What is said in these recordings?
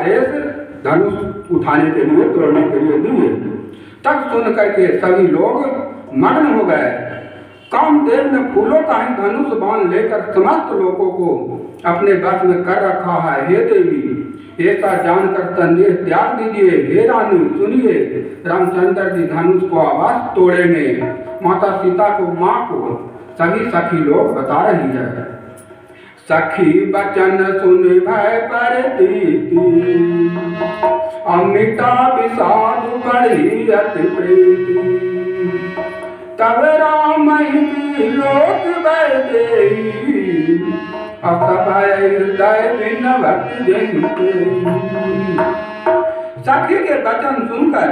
आदेश धनुष उठाने के लिए, तोड़ने के लिए दिए। तब सुन करके सभी लोग मग्न हो गए। कामदेव ने फूलों का ही धनुष बाण लेकर समस्त लोगों को अपने बस में कर रखा है। हे देवी, ऐसा जानकर संदेह त्याग दीजिए। हे रानी सुनिए, रामचंद्र जी धनुष को अवश्य तोड़ेंगे। माता सीता को, माँ को सभी सखी लोग बता रही है। सखी बचन सुन भय पर दीती, अमिता विषाद बढ़ी अति प्रीति। तब राम ही लोक वैदेही, असभय हृदय विनवत जनिते। सखी के वचन सुनकर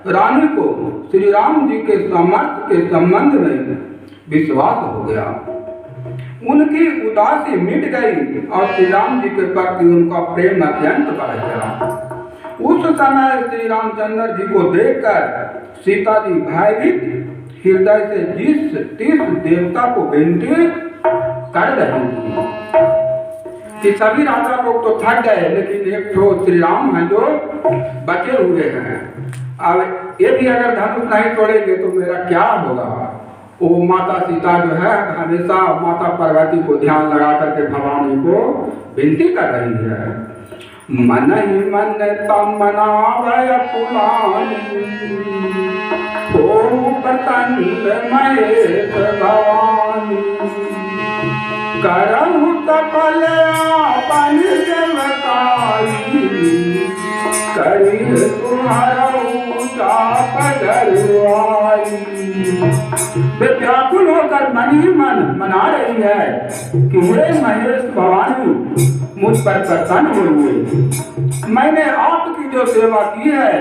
रानी को श्री राम जी के सामर्थ्य के संबंध में विश्वास हो गया। उनकी उदासी मिट गई और श्री राम जी के प्रति उनका प्रेम अत्यंत बढ़ गया। उस समय श्री रामचंद्र जी को देखकर सीता जी भयभीत हृदय से जिस देवता को विनती कर रही थी कि सभी राजा लोग तो थक गए, लेकिन एक तो श्री राम है जो बचे हुए हैं। अब ये भी अगर धनुष नहीं तोड़ेंगे तो मेरा क्या होगा। वो माता सीता जो है हमेशा माता पार्वती को ध्यान लगा करके भवानी को विनती कर रही है। मन ही मन तम मनावय पुलानी, ओ प्रसन्न महेश भवानी। करहु सफल आपन सेवकाई, करी तुम्हारा चाप डरवाई। वे व्याकुल होकर मन ही मन मना रही है कि हे महेश भवानी, मुझ पर प्रसन्न हुए। मैंने आपकी जो सेवा की है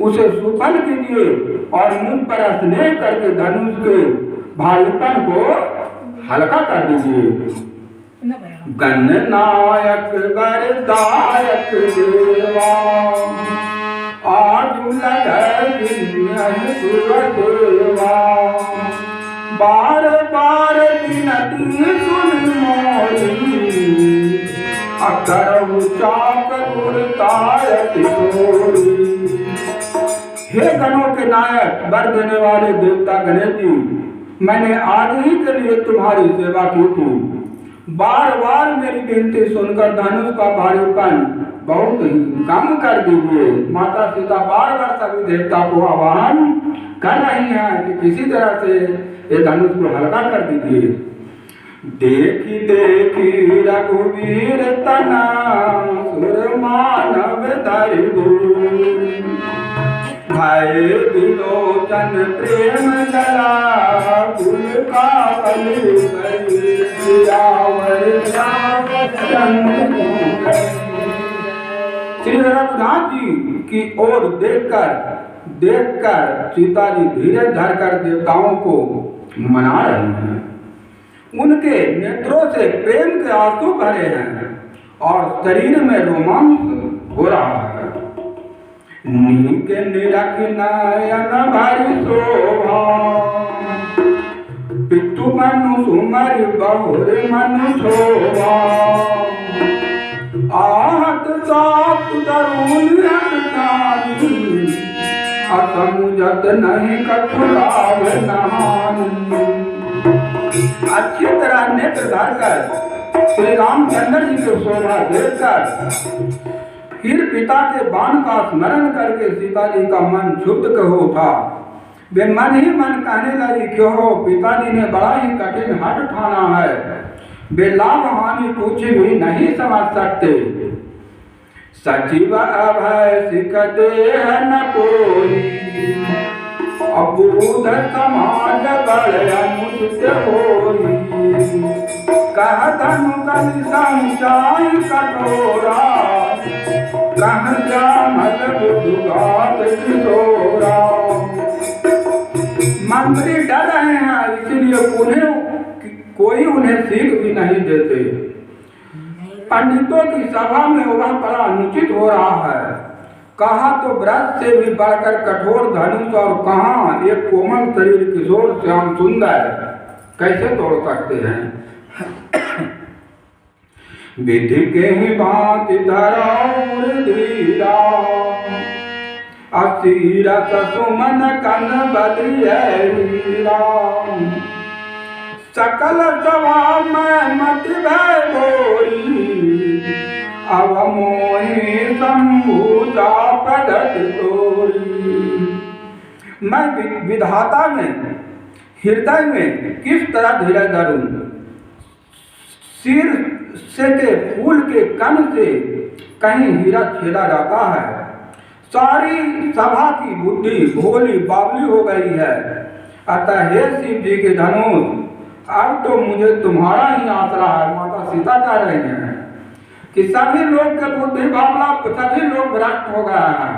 उसे सुफल कीजिए और मुझ पर स्नेह करके धनुष के भारीपन को हल्का कर दीजिए। गणनायक वरदायक देवा, आजु लगवा। बार बार विनती सुन मोरी, अकरहु चाप गुरतायक तोरी। हे गणों के नायक, वर देने वाले देवता गणेश जी, मैंने आज ही के लिए तुम्हारी सेवा की थी। बार बार मेरी विनती सुनकर धनुष का भारीपन बहुत ही कम कर दीजिए। माता सीता बार बार सभी देवता को आह्वान कर रही हैं कि किसी तरह से ये धनुष को हल्का कर दीजिए। देखी देखी रघुवीर तना, सुर मानव धरि भय विलोचन प्रेम जला। फूल का कली श्री रघुनाथ जी की ओर देखकर सीता जी धीरे धरकर देवताओं को मना रही हैं। उनके नेत्रों से प्रेम के आंसू भरे हैं और शरीर में रोमांच हो रहा है। नीक निरख नयन भरि शोभा, पितु मनु सुमरि बहुर मनु शोभा। आहत सात दरुन अटनानी, असमुझत नहीं कछु लाभ नहानी। अच्छी तरह नेत्र धरकर श्री रामचंद्र जी को शोभा देखकर फिर पिता के बाण का स्मरण करके सीता जी का मन क्षुब्ध हो उठा। वे मन ही मन कहने लगी, क्यों हो पिताजी ने बड़ा ही कठिन हठ ठाना है। वे लाभ हानि कुछ भी नहीं समझ सकते। सचिव अभय सिखते है न कोई, अबूध समाज बड़ अनुचित होई। कह धनु कलि संचाई कठोरा, कह जामल बुधुघात किशोरा। मंत्री डर रहे हैं, इसलिए कोई उन्हें सीख भी नहीं देते। पंडितों की सभा में वह बड़ा अनुचित हो रहा है। कहा तो व्रत से भी बढ़कर कठोर धनुष, और कहा एक कोमल शरीर किशोर श्याम सुंदर कैसे तोड़ सकते हैं। विधि के भांति धरौर धीरा, असीरस सुमन कन बलिया, सकल सभा में मत भय गोरी, अब मोहि शंभुजा प्रगट तोरी। मैं विधाता में हृदय में किस तरह धीरज धरूं? सिर से के फूल के कण से कहीं हीरा छेड़ा जाता है। सारी सभा की बुद्धि भोली बावली हो गई है। अतः हे शिव जी के धनुष, अब तो मुझे तुम्हारा ही आसरा है। माता सीता कह रही हैं कि सभी लोग के बुद्धि बावला, सभी लोग भ्रष्ट हो गए हैं,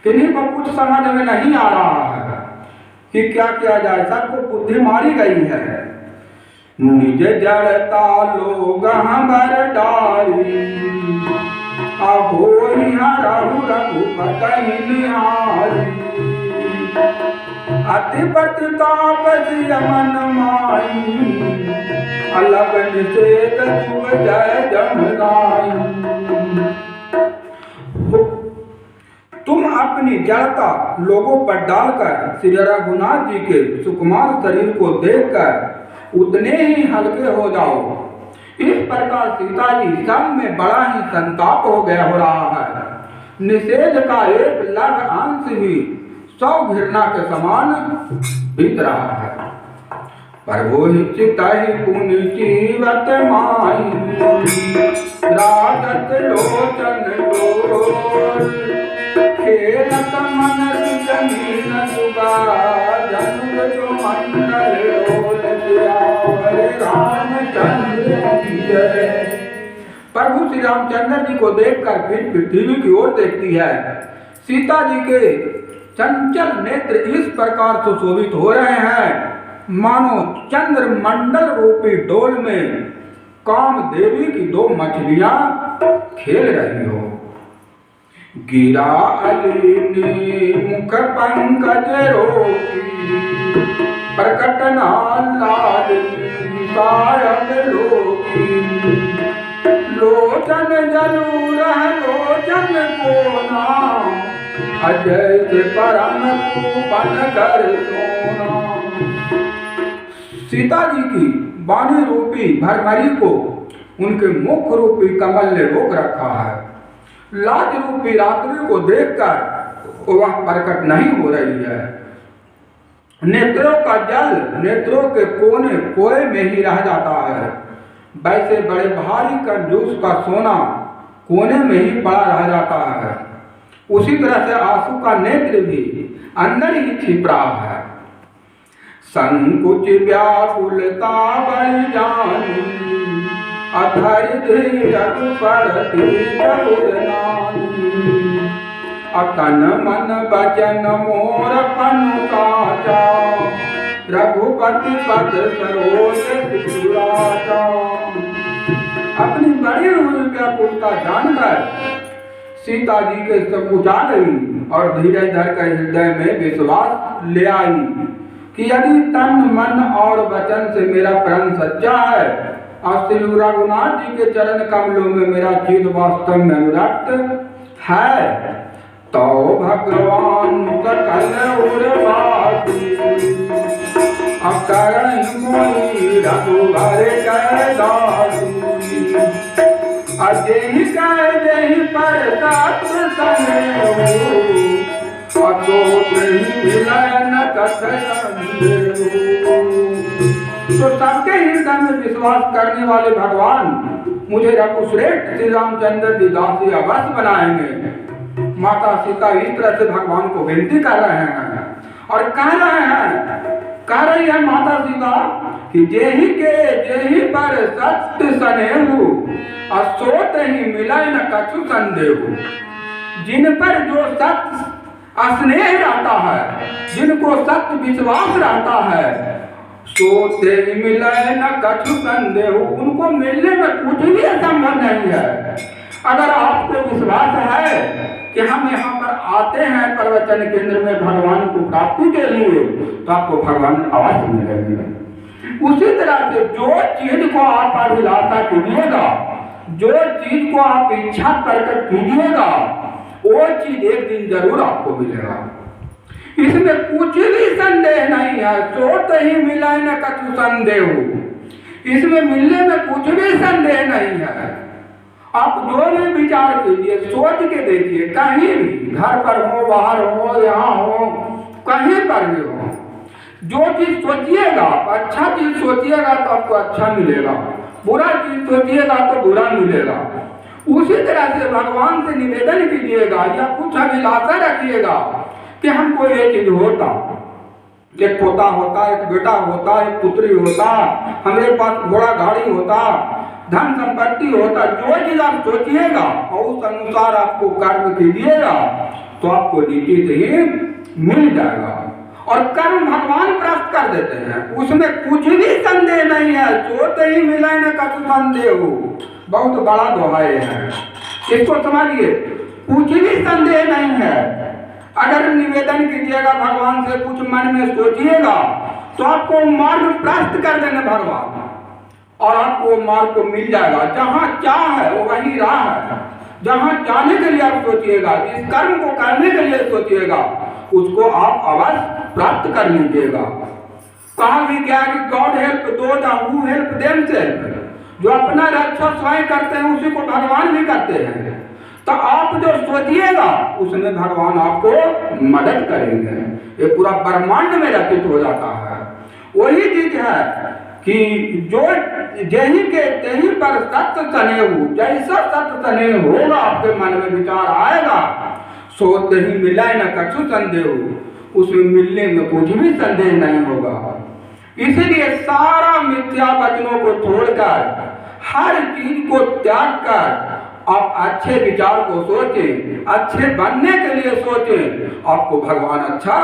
किन्हीं को कुछ समझ में नहीं आ रहा है कि क्या किया जाए। सबको बुद्धि मारी गई है। निज जड़ता लोग हमर डारी, अहो हरहु रघुपति निहारी, अति प्रतापसी मन माई, अलग निषेध जुग जय जमनाई। तुम अपनी जड़ता लोगों पर डालकर श्री रघुनाथ जी के सुकुमार शरीर को देखकर उतने ही हल्के हो जाओ। इस प्रकार सीता जी सब में बड़ा ही संताप हो रहा है। निषेध का एक लघु अंश भी 100 घृणा के समान बीत रहा है। प्रभु चित पुनि जीवत माई, राजत लोचन डोर, खेलत मन जमीन सुगा, जन्म जो मंडल डोल सियावर रामचंद्र की जय। प्रभु श्री रामचंद्र जी को देखकर फिर पृथ्वी की ओर देखती है। सीता जी के चंचल नेत्र इस प्रकार सुशोभित हो रहे हैं मानो चंद्र मंडल रूपी डोल में काम देवी की 2 मछलियां खेल रही हो। गिरा अलिनी मुख पंकज रोकी, प्रकट लालिनी सायब लोकी, लोचन जरूर है लोचन को नाम, अजय से परम पूपन कर सोना। सीता जी की वाणी रूपी भरभरी को उनके मुख रूपी कमल ने रोक रखा है। लाज रूपी रात्रि को देखकर वह प्रकट नहीं हो रही है। नेत्रों का जल नेत्रों के कोने कोए में ही रह जाता है। वैसे बड़े भारी कंजूस का सोना कोने में ही पड़ा रह जाता है। उसी तरह से आंसू का नेत्र भी अंदर ही छिप रहा है। संकुच व्याकुलता बढ़ जानी, अधर धीरज पड़ती नानी, अतन मन बचन मोर पनुकाचा, रघुपति पद सरोज सिराजा। अपनी बड़ी हुई व्याकुलता जानकर सीता जी के संकुच आ गई और धीरे धर कर हृदय में विश्वास ले आई कि यदि तन मन और वचन से मेरा प्रण सच्चा है और श्री रघुनाथ जी के चरण कमलों में मेरा चित वास्तव में अनुरक्त है, तो भगवान सकल उर्वासी, अकरहि मोहि रघुबर कै दासी, अजेहि कै जेहि पर सत्य सनेहु, तो सबके हृदय में विश्वास करने वाले भगवान मुझे रघुश्रेष्ठ श्री रामचंद्र जी दासी अवश्य बनाएंगे। माता सीता इस तरह से भगवान को विनती कर रहे हैं और कह रही है माता सीता कि जेहि के जेहि पर सत्य सनेहु, असोत ही मिलै न कछु संदेहु। जिन पर जो सत्य स्नेह रहता है, जिनको सत्य विश्वास रहता है, सोते मिले न कछु संदेह, उनको मिलने में कुछ भी असंभव नहीं है। अगर आपको विश्वास है कि हम यहाँ पर आते हैं प्रवचन केंद्र में भगवान को प्राप्ति के लिए, तो आपको भगवान अवश्य मिलेंगे। उसी तरह से जो चीज को आप अभिलाषा कीजिएगा जो चीज को आप इच्छा करके कीजिएगा वो चीज एक दिन जरूर आपको मिलेगा। इसमें कुछ भी संदेह नहीं है। सोच ही मिला न कछु संदेह, इसमें मिलने में कुछ भी संदेह नहीं है। आप जो भी विचार कीजिए, सोच के देखिए, कहीं भी, घर पर हो, बाहर हो, यहाँ हो, कहीं पर भी हो, जो चीज सोचिएगा, अच्छा चीज सोचिएगा तो आपको अच्छा मिलेगा, बुरा चीज सोचिएगा तो बुरा मिलेगा। उसी तरह से भगवान से निवेदन कीजिएगा या कुछ अभिलाषा रखिएगा कि हमको ये चीज होता, एक पोता होता, एक बेटा होता, एक पुत्री होता, हमारे पास घोड़ा गाड़ी होता, धन संपत्ति होता। जो चीज आप सोचिएगा और उस अनुसार आपको कर्म कीजिएगा तो आपको निश्चित ही मिल जाएगा। और कर्म भगवान प्राप्त कर देते हैं, उसमें कुछ भी संदेह नहीं है। सोते ही मिला न कछु संदेह हो, बहुत बड़ा दोहाई है, इसको समझिए। कुछ भी संदेह नहीं है। अगर निवेदन कीजिएगा भगवान से, कुछ मन में सोचिएगा तो आपको मार्ग प्राप्त कर देंगे भगवान, और आपको मार्ग को मिल जाएगा। जहाँ चाह है वो वही राह है। जहाँ जाने के लिए आप सोचिएगा, जिस कर्म को करने के लिए सोचिएगा, उसको आप अवश्य प्राप्त कर लीजिएगा। कहा भी क्या कि God help those who help themselves. जो अपना रक्षा स्वयं करते हैं उसी को भगवान भी करते हैं। तो आप जो सोचिएगा उसमें भगवान आपको मदद करेंगे। ये पूरा ब्रह्मांड में रचित हो जाता है। वही चीज है कि जो जही के तही पर सत्य तनेहु, जैसा सत्य तनेह होगा आपके मन में विचार आएगा, सोते ही मिला न कछु संदेह, उसमें मिलने में कुछ भी संदेह नहीं होगा। इसीलिए सारा मिथ्या वचनों को छोड़कर, हर चीज को त्याग कर आप अच्छे विचार को सोचें, अच्छे बनने के लिए सोचें, आपको भगवान अच्छा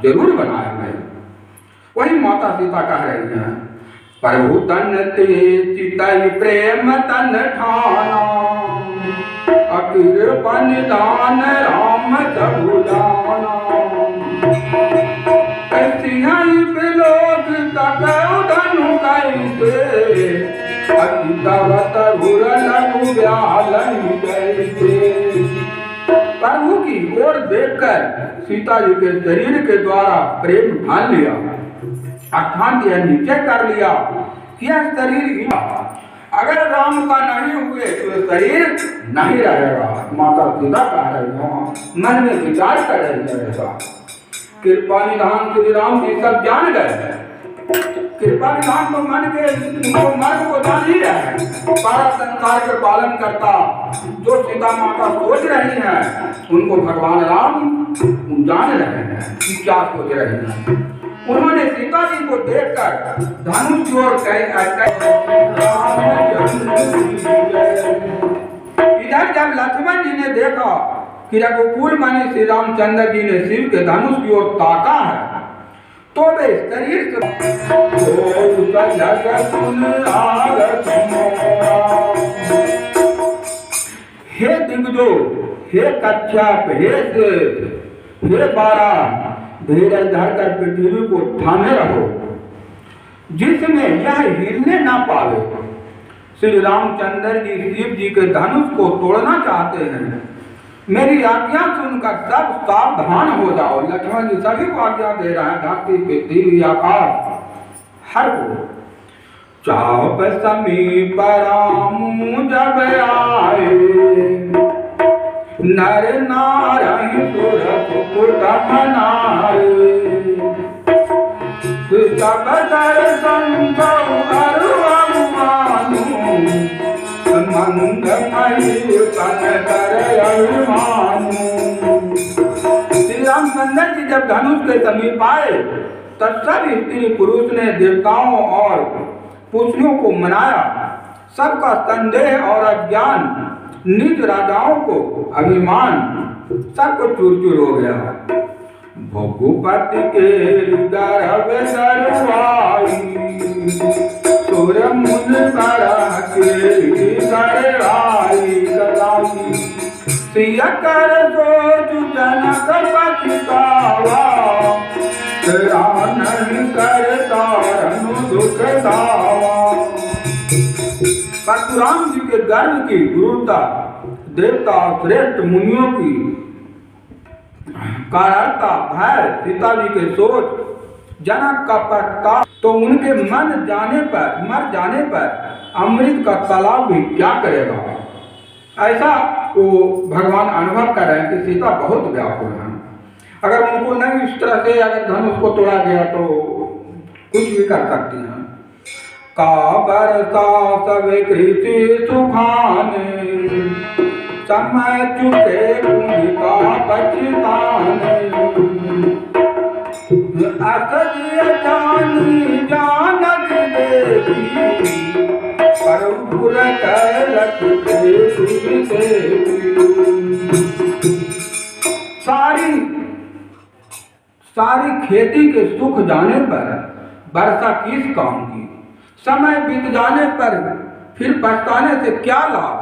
जरूर बनाएंगे। वही माता सीता कह रही हैं, प्रभु तन ते चितई प्रेम तन ठाना, अकीर बनिदान राम सबु जाना। ऐसी बिलोक तक धनु कैसे, प्रभु की ओर देखकर सीता जी के शरीर के द्वारा प्रेम ठान लिया, अर्थात यह निश्चय कर लिया कि यह शरीर अगर राम का नहीं हुए तो शरीर नहीं रहेगा। माता सीता कह रही है, मन में विचार कर रही है ऐसा। कृपा निधान श्री राम जी सब जान गए। कृपा निधान तो मन के मन को जान ही रहे हैं, सारा संसार के पालन करता जो सीता माता सोच रही हैं उनको भगवान राम जान रहे हैं कि क्या सोच रही हैं। उन्होंने सीता जी को देखकर धनुष की ओर इधर जब लक्ष्मण जी ने देखा कि रघुकुल माने श्री रामचंद्र जी ने शिव के धनुष की ओर ताका है, तो वे शरीर से हे दिग्गजो, हे कच्छप, हे बारा, धीरज धरकर पृथ्वी को थामे रहो, जिसमें यह हिलने ना पावे। श्री रामचंद्र जी शिव जी के धनुष को तोड़ना चाहते हैं, मेरी आज्ञा सुनकर सब सावधान हो जाओ। लक्ष्मण जी सभी को आज्ञा दे रहे हैं, धरती पृथ्वी आकाश हर को। चाप समीप रामू जब आए, नर नारायण सुर सुकुट मनाए, सब दर्शन अरुमानु, श्री रामचंद्र जी जब धनुष के समीप आए तब सब स्त्री पुरुष ने देवताओं और पुष्यों को मनाया। सबका संदेह और अज्ञान, निज राजाओं को अभिमान, सबको चूर चूर हो गया। भोगुपति के गर्भ सरवाई, सुर मुन बड़ा के गड़ाई गलाई, सिया कर जो जनक पछतावा, नहीं कर तारनु दुख दावा। परशुराम जी के गर्व की गुरुता, देवता श्रेष्ठ मुनियों की कायरता, भय, सीता जी के सोच, जनक का प्रताप, तो उनके मर जाने पर अमृत का तालाब भी क्या करेगा। ऐसा वो भगवान अनुभव कर रहे हैं कि सीता बहुत व्याकुल है। अगर उनको नहीं इस तरह से अगर धनुष को तोड़ा गया तो कुछ भी कर सकती हैं। का बरसा सब कृषि सुखाने, समय चुके पूंजी का पछताने, असजिय जानी जानक देवी, परपुर कैलक देवी देवी। सारी खेती के सुख जाने पर वर्षा किस काम की, समय बीत जाने पर फिर पछताने से क्या लाभ।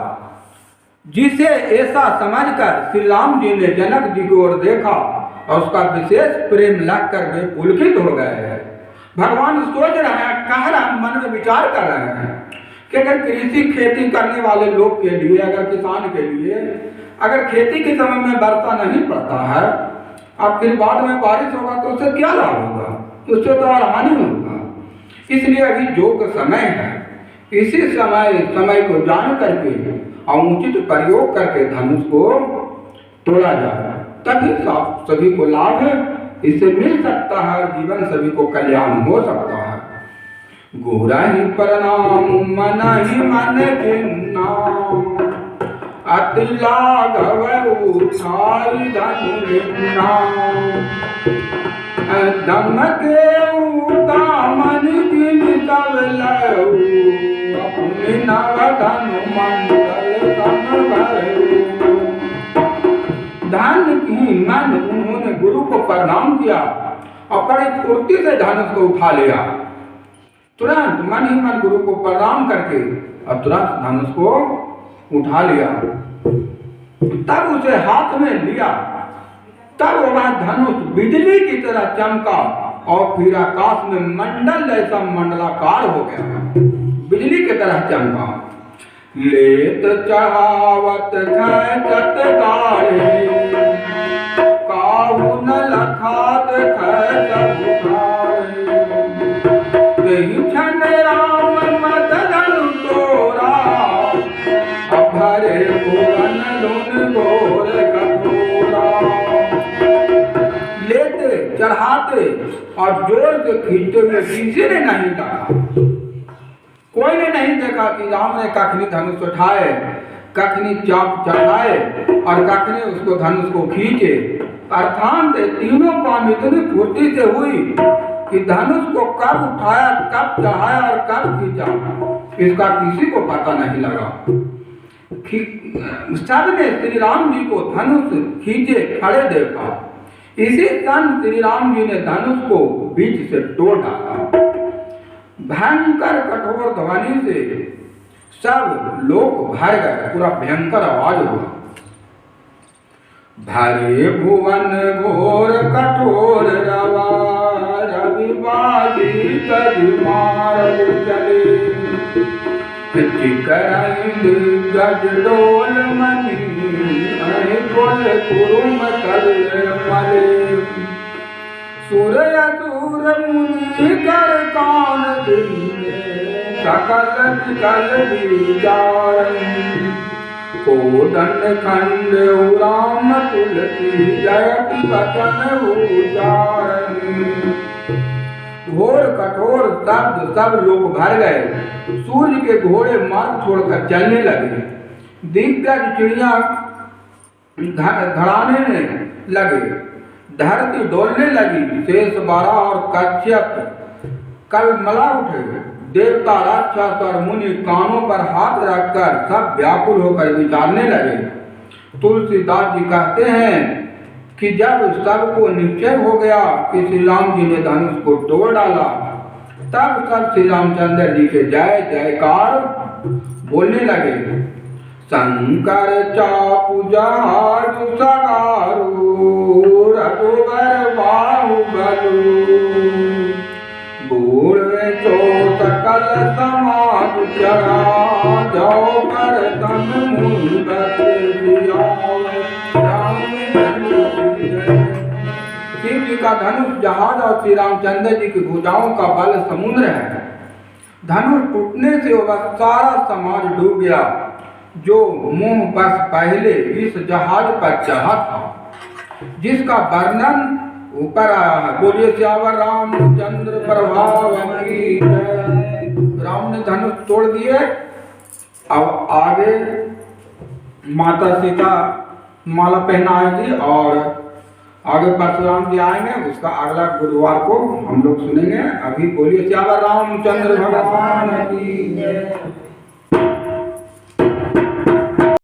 जिसे ऐसा समझकर श्री राम जी ने जनक जी की ओर देखा और उसका विशेष प्रेम लगकर वे पुलकित हो गए हैं। भगवान सोच रहे हैं, कह रहे हैं, मन में विचार कर रहे हैं कि अगर कृषि खेती करने वाले लोग के लिए, अगर किसान के लिए अगर खेती के समय में वर्षा नहीं पड़ता है, अब फिर बाद में बारिश होगा तो उससे क्या लाभ होगा, उससे तो और हानि होगा। इसलिए अभी जो का समय है, इसी समय को जान करके और उचित प्रयोग करके धनुष को तोड़ा जाए, तभी सभी को लाभ है, इससे मिल सकता है, जीवन सभी को कल्याण हो सकता है। गोरा ही प्रणाम मन ही मन गिन्ना, अति लाघव उठाई धनु लिन्ना, दम के दामन गिन सब लऊ, अपने नव धनु मंडल समभयऊ। धन की मन उन्होंने गुरु को प्रणाम किया और बड़ी फुर्ती से धनुष को उठा लिया। तुरंत मन ही मन गुरु को प्रणाम करके और तुरंत धनुष को उठा लिया। तब उसे हाथ में लिया, तब वह धनुष बिजली की तरह चमका और फिर आकाश में मंडल जैसा मंडलाकार हो गया, बिजली की तरह चमका। लेत चढ़ावत खैचत गाड़े, काहू न लखात खैचत उखाड़े, यही क्षण राम मत धनु तोरा, भरे भुवन धुन घोर कठोरा। लेते चढ़ाते और जोर से खींचते हुए किसी ने नहीं देखा, कोई ने नहीं देखा कि राम ने कखनी धनुष उठाए, कखनी चाप चढ़ाए और कखनी उसको धनुष को खींचे। अर्थात तीनों काम इतनी फुर्ती से हुई कि धनुष को कब उठाया, कब चढ़ाया और कब खींचा, इसका किसी को पता नहीं लगा। सबने श्री राम जी को धनुष खींचे खड़े देखा। इसी क्षण श्री राम जी ने धनुष को बीच से तोड़ डाला। भयंकर कठोर ध्वनि से सब लोग भर गए, पूरा भयंकर आवाज हुआ। भरे भुवन घोर कठोर रवा, रविवादी तज मार चले, गज डोल मनी, कुल कुरुम कल मले, सुर असुर मुनि कर कान दिले, सकल विकल विचार, कोदंड खंड राम तुलसी जयति बचन उचारन। घोर कठोर शब्द सब लोग भर गए। सूर्य के घोड़े मार्ग छोड़कर चलने लगे, दिग्गज चिड़िया धड़ाने लगे, धरती डोलने लगी। शेष बारह और कश्यप कल मला उठे। देवता राक्षस और मुनि कानों पर हाथ रखकर सब व्याकुल होकर विचारने लगे। तुलसीदास जी कहते हैं कि जब सबको निश्चय हो गया कि श्री राम जी ने धनुष को तोड़ डाला, तब सब श्री रामचंद्र जी के जय जयकार बोलने लगे। शंकर चापु जहाजु सगारु, रघुवर बाहुबलु, बूढ़ सो सकल समाज चढ़ा, धनुष जहाज और श्री रामचंद्र जी की भुजाओं का बल समुद्र है। धनुष टूटने से वह सारा समाज डूब गया जो मुंह बस पहले इस जहाज पर चढ़ा था, जिसका वर्णन ऊपर आया है। बोलिए श्यावर रामचंद्र प्रभाव की जय। राम ने धनुष तोड़ दिए। अब आगे माता सीता माला पहनाएगी और आगे परशुराम जी आएंगे, उसका अगला गुरुवार को हम लोग सुनेंगे। अभी बोलिए श्यावर रामचंद्र भगवान की जय।